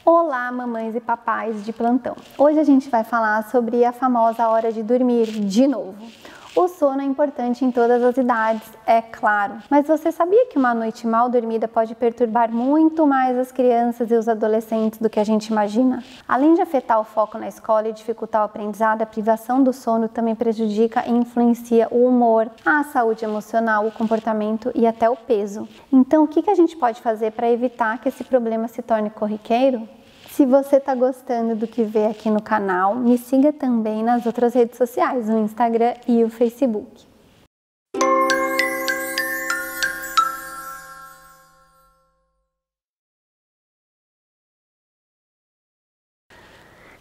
Olá, mamães e papais de plantão! Hoje a gente vai falar sobre a famosa hora de dormir de novo. O sono é importante em todas as idades, é claro, mas você sabia que uma noite mal dormida pode perturbar muito mais as crianças e os adolescentes do que a gente imagina? Além de afetar o foco na escola e dificultar o aprendizado, a privação do sono também prejudica e influencia o humor, a saúde emocional, o comportamento e até o peso. Então, o que a gente pode fazer para evitar que esse problema se torne corriqueiro? Se você está gostando do que vê aqui no canal, me siga também nas outras redes sociais, o Instagram e o Facebook.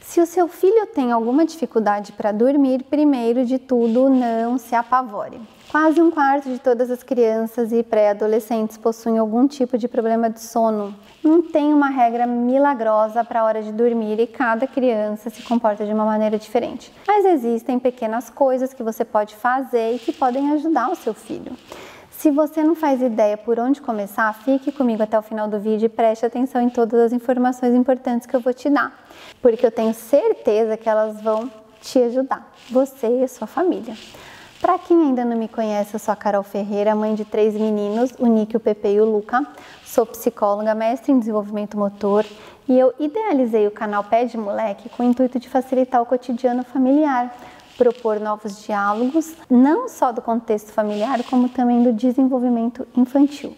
Se o seu filho tem alguma dificuldade para dormir, primeiro de tudo, não se apavore. Quase um quarto de todas as crianças e pré-adolescentes possuem algum tipo de problema de sono. Não tem uma regra milagrosa para a hora de dormir e cada criança se comporta de uma maneira diferente. Mas existem pequenas coisas que você pode fazer e que podem ajudar o seu filho. Se você não faz ideia por onde começar, fique comigo até o final do vídeo e preste atenção em todas as informações importantes que eu vou te dar, porque eu tenho certeza que elas vão te ajudar, você e a sua família. Para quem ainda não me conhece, eu sou a Carol Ferreira, mãe de 3 meninos, o Nick, o Pepe e o Luca. Sou psicóloga, mestre em desenvolvimento motor e eu idealizei o canal Pé de Moleque com o intuito de facilitar o cotidiano familiar, propor novos diálogos, não só do contexto familiar, como também do desenvolvimento infantil.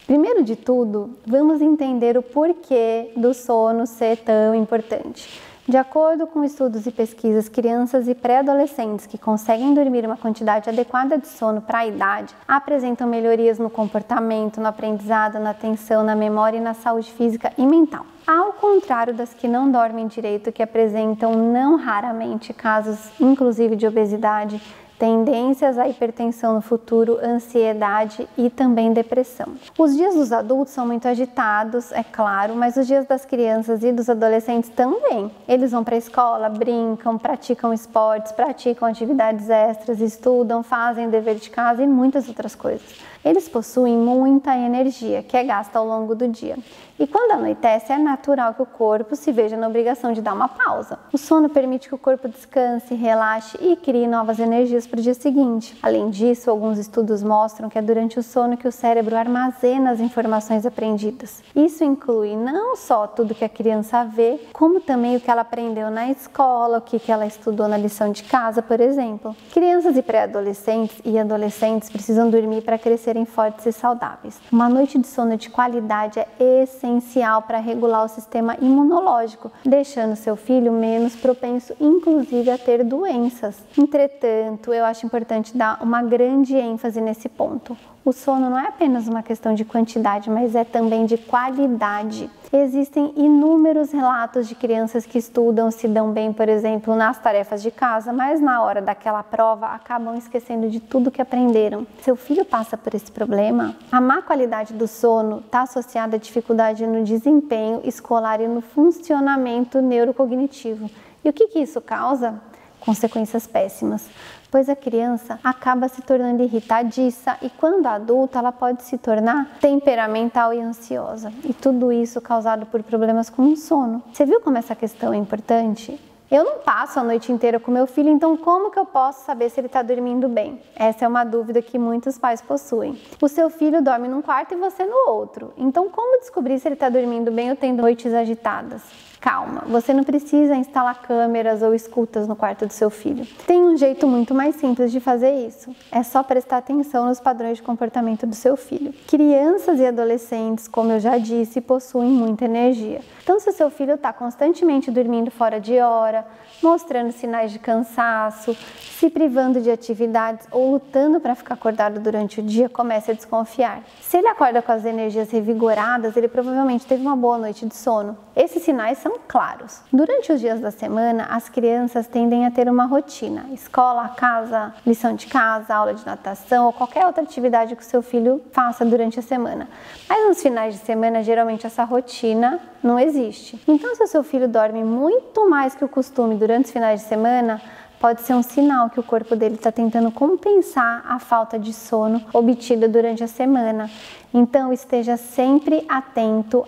Primeiro de tudo, vamos entender o porquê do sono ser tão importante. De acordo com estudos e pesquisas, crianças e pré-adolescentes que conseguem dormir uma quantidade adequada de sono para a idade apresentam melhorias no comportamento, no aprendizado, na atenção, na memória e na saúde física e mental. Ao contrário das que não dormem direito, que apresentam não raramente casos, inclusive de obesidade, tendências à hipertensão no futuro, ansiedade e também depressão. Os dias dos adultos são muito agitados, é claro, mas os dias das crianças e dos adolescentes também. Eles vão para a escola, brincam, praticam esportes, praticam atividades extras, estudam, fazem dever de casa e muitas outras coisas. Eles possuem muita energia, que é gasta ao longo do dia. E quando anoitece, é natural que o corpo se veja na obrigação de dar uma pausa. O sono permite que o corpo descanse, relaxe e crie novas energias para o dia seguinte. Além disso, alguns estudos mostram que é durante o sono que o cérebro armazena as informações aprendidas. Isso inclui não só tudo que a criança vê, como também o que ela aprendeu na escola, o que ela estudou na lição de casa, por exemplo. Crianças e pré-adolescentes e adolescentes precisam dormir para crescerem fortes e saudáveis. Uma noite de sono de qualidade é essencial para regular o sistema imunológico, deixando seu filho menos propenso, inclusive, a ter doenças. Entretanto, eu acho importante dar uma grande ênfase nesse ponto. O sono não é apenas uma questão de quantidade, mas é também de qualidade. Existem inúmeros relatos de crianças que estudam, se dão bem, por exemplo, nas tarefas de casa, mas na hora daquela prova acabam esquecendo de tudo que aprenderam. Seu filho passa por esse problema? A má qualidade do sono está associada à dificuldade no desempenho escolar e no funcionamento neurocognitivo. E o que isso causa? Consequências péssimas, pois a criança acaba se tornando irritadiça e quando adulta ela pode se tornar temperamental e ansiosa. E tudo isso causado por problemas com o sono. Você viu como essa questão é importante? Eu não passo a noite inteira com meu filho, então como que eu posso saber se ele está dormindo bem? Essa é uma dúvida que muitos pais possuem. O seu filho dorme num quarto e você no outro. Então como descobrir se ele está dormindo bem ou tendo noites agitadas? Calma, você não precisa instalar câmeras ou escutas no quarto do seu filho. Tem um jeito muito mais simples de fazer isso. É só prestar atenção nos padrões de comportamento do seu filho. Crianças e adolescentes, como eu já disse, possuem muita energia. Então, se o seu filho está constantemente dormindo fora de hora, mostrando sinais de cansaço, se privando de atividades ou lutando para ficar acordado durante o dia, comece a desconfiar. Se ele acorda com as energias revigoradas, ele provavelmente teve uma boa noite de sono. Esses sinais são claros. Durante os dias da semana, as crianças tendem a ter uma rotina: escola, casa, lição de casa, aula de natação ou qualquer outra atividade que o seu filho faça durante a semana. Mas nos finais de semana, geralmente essa rotina não existe. Então, se o seu filho dorme muito mais que o costume durante os finais de semana, pode ser um sinal que o corpo dele está tentando compensar a falta de sono obtida durante a semana. Então, esteja sempre atenta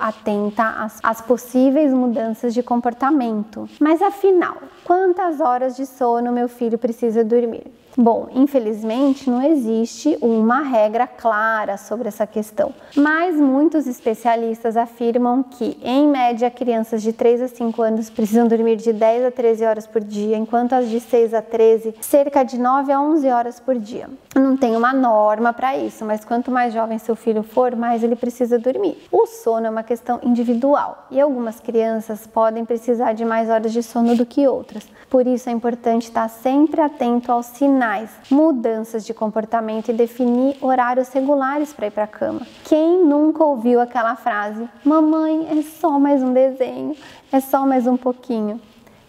às possíveis mudanças de comportamento. Mas afinal, quantas horas de sono meu filho precisa dormir? Bom, infelizmente não existe uma regra clara sobre essa questão, mas muitos especialistas afirmam que, em média, crianças de 3 a 5 anos precisam dormir de 10 a 13 horas por dia, enquanto as de 6 a 13, cerca de 9 a 11 horas por dia. Não tem uma norma para isso, mas quanto mais jovem seu filho for, mais ele precisa dormir. O sono é uma questão individual e algumas crianças podem precisar de mais horas de sono do que outras. Por isso é importante estar sempre atento aos sinais, mudanças de comportamento e definir horários regulares para ir para a cama. Quem nunca ouviu aquela frase: mamãe, é só mais um desenho, é só mais um pouquinho?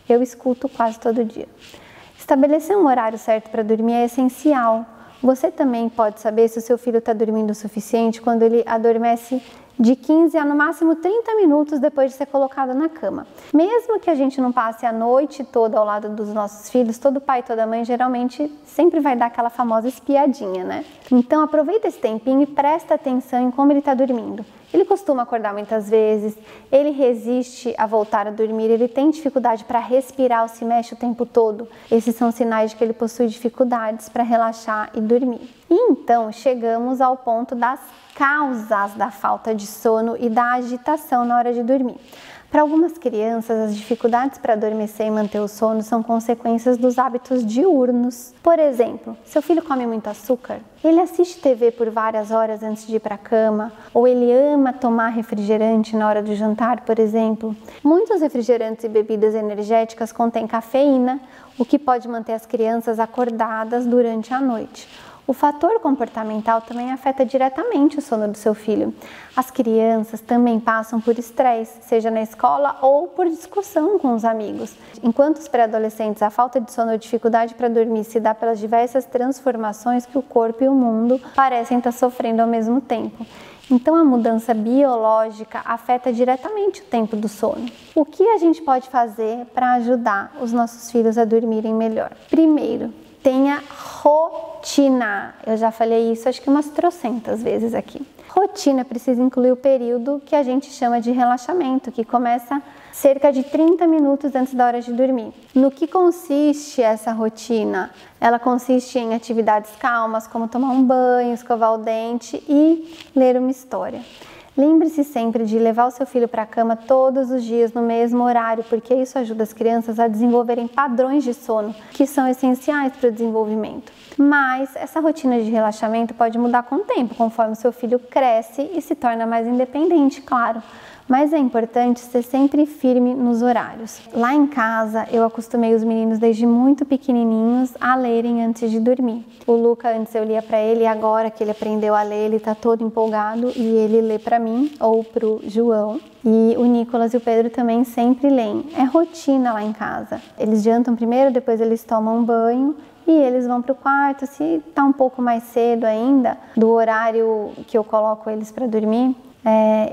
Eu escuto quase todo dia. Estabelecer um horário certo para dormir é essencial. Você também pode saber se o seu filho está dormindo o suficiente quando ele adormece de 15 a no máximo 30 minutos depois de ser colocado na cama. Mesmo que a gente não passe a noite toda ao lado dos nossos filhos, todo pai e toda mãe geralmente sempre vai dar aquela famosa espiadinha, né? Então aproveita esse tempinho e presta atenção em como ele está dormindo. Ele costuma acordar muitas vezes, ele resiste a voltar a dormir, ele tem dificuldade para respirar ou se mexe o tempo todo. Esses são sinais de que ele possui dificuldades para relaxar e dormir. E então chegamos ao ponto das causas da falta de sono e da agitação na hora de dormir. Para algumas crianças, as dificuldades para adormecer e manter o sono são consequências dos hábitos diurnos. Por exemplo, seu filho come muito açúcar, ele assiste TV por várias horas antes de ir para a cama, ou ele ama tomar refrigerante na hora do jantar, por exemplo. Muitos refrigerantes e bebidas energéticas contêm cafeína, o que pode manter as crianças acordadas durante a noite. O fator comportamental também afeta diretamente o sono do seu filho. As crianças também passam por estresse, seja na escola ou por discussão com os amigos. Enquanto os pré-adolescentes, a falta de sono ou dificuldade para dormir se dá pelas diversas transformações que o corpo e o mundo parecem estar sofrendo ao mesmo tempo. Então, a mudança biológica afeta diretamente o tempo do sono. O que a gente pode fazer para ajudar os nossos filhos a dormirem melhor? Primeiro, tenha rotina. Eu já falei isso acho que umas trocentas vezes aqui. Rotina precisa incluir o período que a gente chama de relaxamento, que começa cerca de 30 minutos antes da hora de dormir. No que consiste essa rotina? Ela consiste em atividades calmas, como tomar um banho, escovar o dente e ler uma história. Lembre-se sempre de levar o seu filho para a cama todos os dias no mesmo horário, porque isso ajuda as crianças a desenvolverem padrões de sono, que são essenciais para o desenvolvimento. Mas essa rotina de relaxamento pode mudar com o tempo, conforme o seu filho cresce e se torna mais independente, claro. Mas é importante ser sempre firme nos horários. Lá em casa, eu acostumei os meninos desde muito pequenininhos a lerem antes de dormir. O Luca, antes eu lia para ele, e agora que ele aprendeu a ler, ele está todo empolgado e ele lê para mim ou para o João. E o Nicolas e o Pedro também sempre leem. É rotina lá em casa. Eles jantam primeiro, depois eles tomam banho e eles vão para o quarto. Se está um pouco mais cedo ainda, do horário que eu coloco eles para dormir,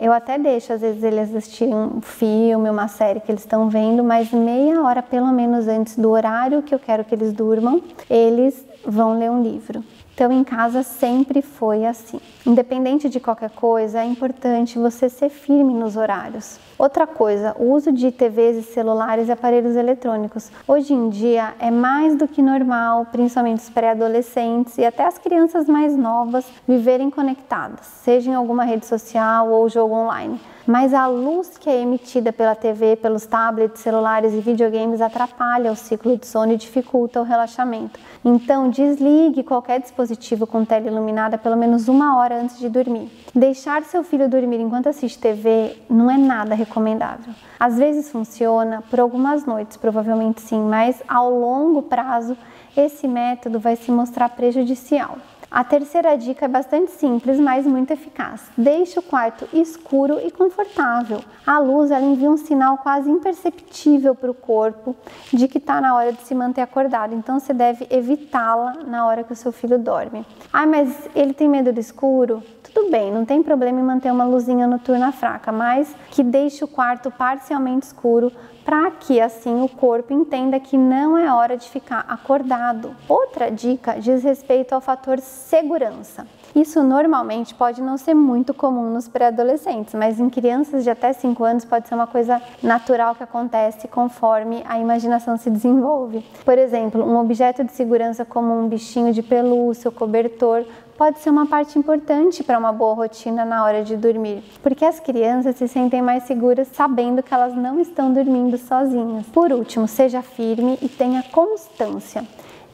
eu até deixo, às vezes, eles assistirem um filme, uma série que eles estão vendo, mas meia hora, pelo menos, antes do horário que eu quero que eles durmam, eles vão ler um livro. Então, em casa sempre foi assim. Independente de qualquer coisa, é importante você ser firme nos horários. Outra coisa, o uso de TVs e celulares e aparelhos eletrônicos. Hoje em dia é mais do que normal, principalmente os pré-adolescentes e até as crianças mais novas, viverem conectadas, seja em alguma rede social ou jogo online. Mas a luz que é emitida pela TV, pelos tablets, celulares e videogames atrapalha o ciclo de sono e dificulta o relaxamento. Então, desligue qualquer dispositivo com tela iluminada pelo menos 1 hora antes de dormir. Deixar seu filho dormir enquanto assiste TV não é nada recomendável. Às vezes funciona por algumas noites, provavelmente sim, mas ao longo prazo esse método vai se mostrar prejudicial. A terceira dica é bastante simples, mas muito eficaz. Deixe o quarto escuro e confortável. A luz ela envia um sinal quase imperceptível para o corpo de que está na hora de se manter acordado. Então você deve evitá-la na hora que o seu filho dorme. Ah, mas ele tem medo do escuro? Tudo bem, não tem problema em manter uma luzinha noturna fraca, mas que deixe o quarto parcialmente escuro para que assim o corpo entenda que não é hora de ficar acordado. Outra dica diz respeito ao fator segurança. Isso normalmente pode não ser muito comum nos pré-adolescentes, mas em crianças de até 5 anos pode ser uma coisa natural que acontece conforme a imaginação se desenvolve. Por exemplo, um objeto de segurança como um bichinho de pelúcia ou cobertor pode ser uma parte importante para uma boa rotina na hora de dormir, porque as crianças se sentem mais seguras sabendo que elas não estão dormindo sozinhas. Por último, seja firme e tenha constância.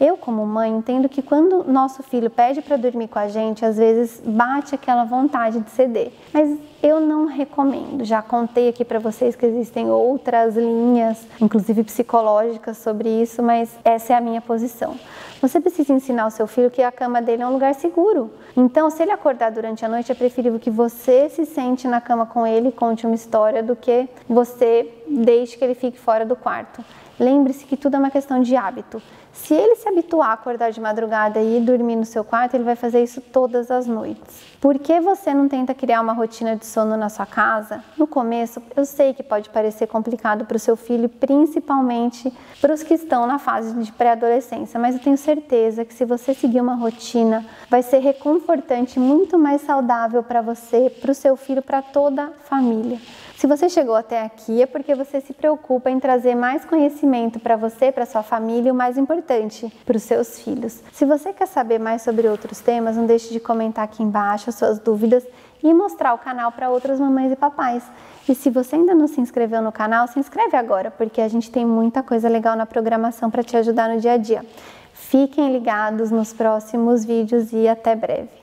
Eu, como mãe, entendo que quando nosso filho pede para dormir com a gente, às vezes bate aquela vontade de ceder, mas eu não recomendo. Já contei aqui para vocês que existem outras linhas, inclusive psicológicas, sobre isso, mas essa é a minha posição. Você precisa ensinar o seu filho que a cama dele é um lugar seguro. Então, se ele acordar durante a noite, é preferível que você se sente na cama com ele e conte uma história do que você deixe que ele fique fora do quarto. Lembre-se que tudo é uma questão de hábito. Se ele se habituar a acordar de madrugada e ir dormir no seu quarto, ele vai fazer isso todas as noites. Por que você não tenta criar uma rotina de sono na sua casa? No começo, eu sei que pode parecer complicado para o seu filho, principalmente para os que estão na fase de pré-adolescência, mas eu tenho certeza que se você seguir uma rotina, vai ser reconfortante, muito mais saudável para você, para o seu filho, para toda a família. Se você chegou até aqui é porque você se preocupa em trazer mais conhecimento para você, para sua família e o mais importante, para os seus filhos. Se você quer saber mais sobre outros temas, não deixe de comentar aqui embaixo as suas dúvidas e mostrar o canal para outras mamães e papais. E se você ainda não se inscreveu no canal, se inscreve agora, porque a gente tem muita coisa legal na programação para te ajudar no dia a dia. Fiquem ligados nos próximos vídeos e até breve.